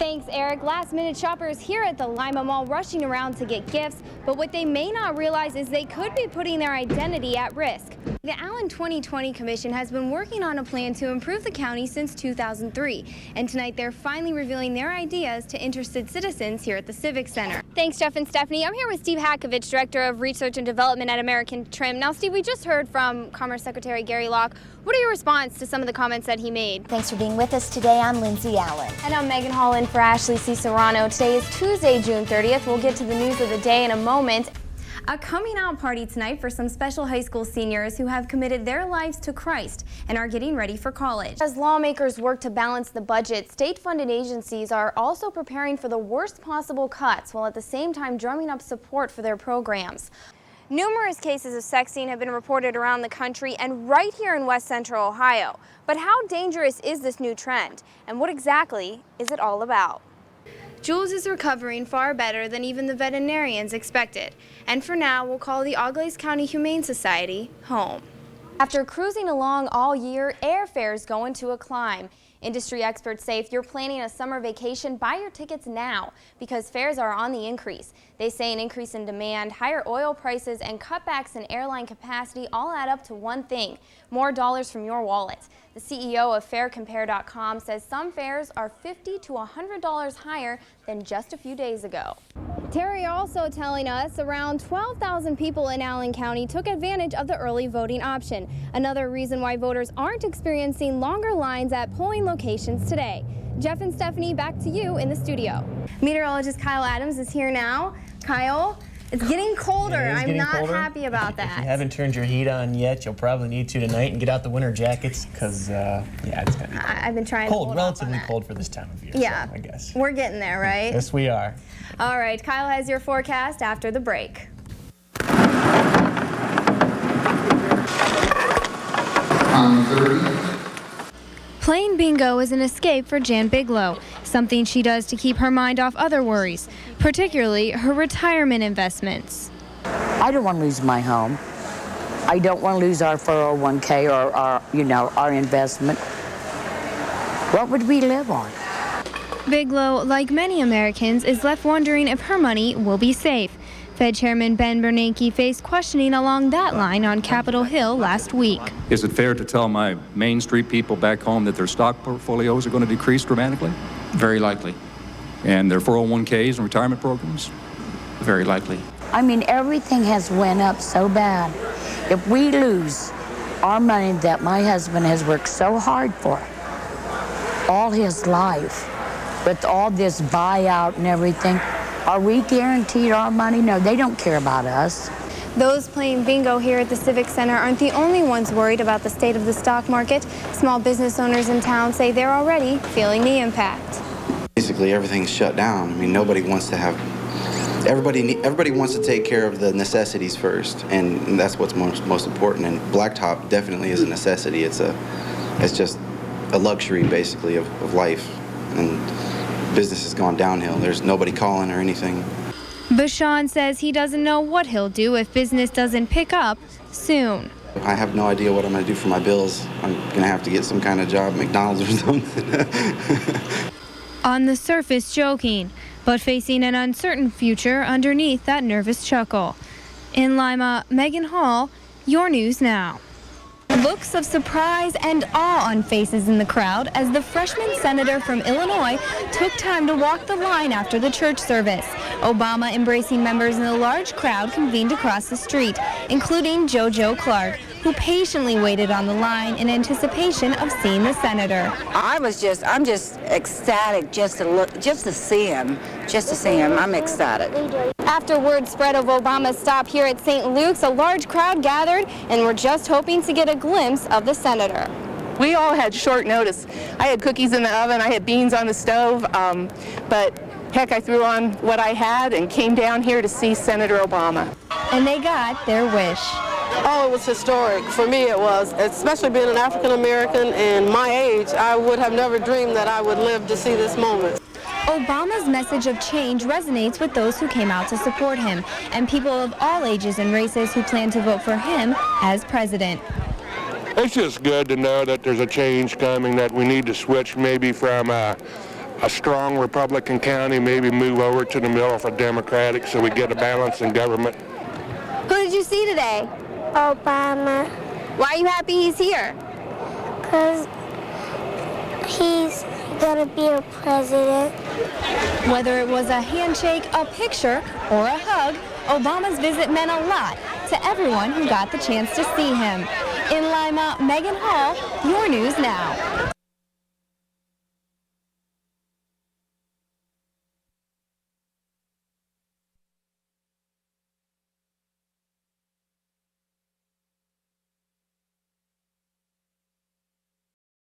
Thanks, Eric. Last-minute shoppers here at the Lima Mall rushing around to get gifts, but what they may not realize is they could be putting their identity at risk. The Allen 2020 Commission has been working on a plan to improve the county since 2003, and tonight they're finally revealing their ideas to interested citizens here at the Civic Center. Thanks, Jeff and Stephanie. I'm here with Steve Hakovich, Director of Research and Development at American Trim. Now, Steve, we just heard from Commerce Secretary Gary Locke. What are your response to some of the comments that he made? Thanks for being with us today. I'm Lindsay Allen. And I'm Megan Hall in for Ashley C. Serrano. Today is Tuesday, June 30th. We'll get to the news of the day in a moment. A coming out party tonight for some special high school seniors who have committed their lives to Christ and are getting ready for college. As lawmakers work to balance the budget, state-funded agencies are also preparing for the worst possible cuts while at the same time drumming up support for their programs. Numerous cases of sexting have been reported around the country and right here in West Central Ohio. But how dangerous is this new trend? And what exactly is it all about? Jules is recovering far better than even the veterinarians expected. And for now, we'll call the Auglaize County Humane Society home. After cruising along all year, airfares go into a climb. Industry experts say if you're planning a summer vacation, buy your tickets now because fares are on the increase. They say an increase in demand, higher oil prices, and cutbacks in airline capacity all add up to one thing: more dollars from your wallet. The CEO of FareCompare.com says some fares are $50 to $100 higher than just a few days ago. Terry also telling us around 12,000 people in Allen County took advantage of the early voting option. Another reason why voters aren't experiencing longer lines at polling locations today. Jeff and Stephanie, back to you in the studio. Meteorologist Kyle Adams is here now. Kyle, it's getting colder. I'm not happy about that. If you haven't turned your heat on yet, you'll probably need to tonight and get out the winter jackets because, yeah, it's going to be cold. I've been trying cold, to relatively cold for this time of year, yeah, so I guess. We're getting there, right? Yes, we are. All right, Kyle has your forecast after the break. Playing bingo is an escape for Jan Bigelow, something she does to keep her mind off other worries, particularly her retirement investments. I don't want to lose my home. I don't want to lose our 401k or our investment. What would we live on? Bigelow, like many Americans, is left wondering if her money will be safe. Fed Chairman Ben Bernanke faced questioning along that line on Capitol Hill last week. Is it fair to tell my Main Street people back home that their stock portfolios are going to decrease dramatically? Very likely. And their 401ks and retirement programs? Very likely. I mean, everything has went up so bad. If we lose our money that my husband has worked so hard for all his life, with all this buyout and everything, are we guaranteed our money? No, they don't care about us. Those playing bingo here at the Civic Center aren't the only ones worried about the state of the stock market. Small business owners in town say they're already feeling the impact. Basically, everything's shut down. I mean, nobody wants to have... Everybody wants to take care of the necessities first, and that's what's most important. And blacktop definitely is a necessity. It's just a luxury, basically, of life. And business has gone downhill. There's nobody calling or anything. Bushong says he doesn't know what he'll do if business doesn't pick up soon. I have no idea what I'm going to do for my bills. I'm going to have to get some kind of job, McDonald's or something. On the surface joking, but facing an uncertain future underneath that nervous chuckle. In Lima, Megan Hall, your news now. Looks of surprise and awe on faces in the crowd as the freshman senator from Illinois took time to walk the line after the church service. Obama embracing members in a large crowd convened across the street, including JoJo Clark, who patiently waited on the line in anticipation of seeing the senator. I'm just ecstatic just to see him. I'm ecstatic. After word spread of Obama's stop here at St. Luke's, a large crowd gathered and were just hoping to get a glimpse of the senator. We all had short notice. I had cookies in the oven, I had beans on the stove, but heck, I threw on what I had and came down here to see Senator Obama. And they got their wish. Oh, it was historic. For me it was, especially being an African American and my age, I would have never dreamed that I would live to see this moment. Obama's message of change resonates with those who came out to support him and people of all ages and races who plan to vote for him as president. It's just good to know that there's a change coming, that we need to switch maybe from a strong Republican county, maybe move over to the middle of a Democratic so we get a balance in government. Who did you see today? Obama. Why are you happy he's here? Because he's going to be a president. Whether it was a handshake, a picture, or a hug, Obama's visit meant a lot to everyone who got the chance to see him. In Lima, Megan Hall, your news now.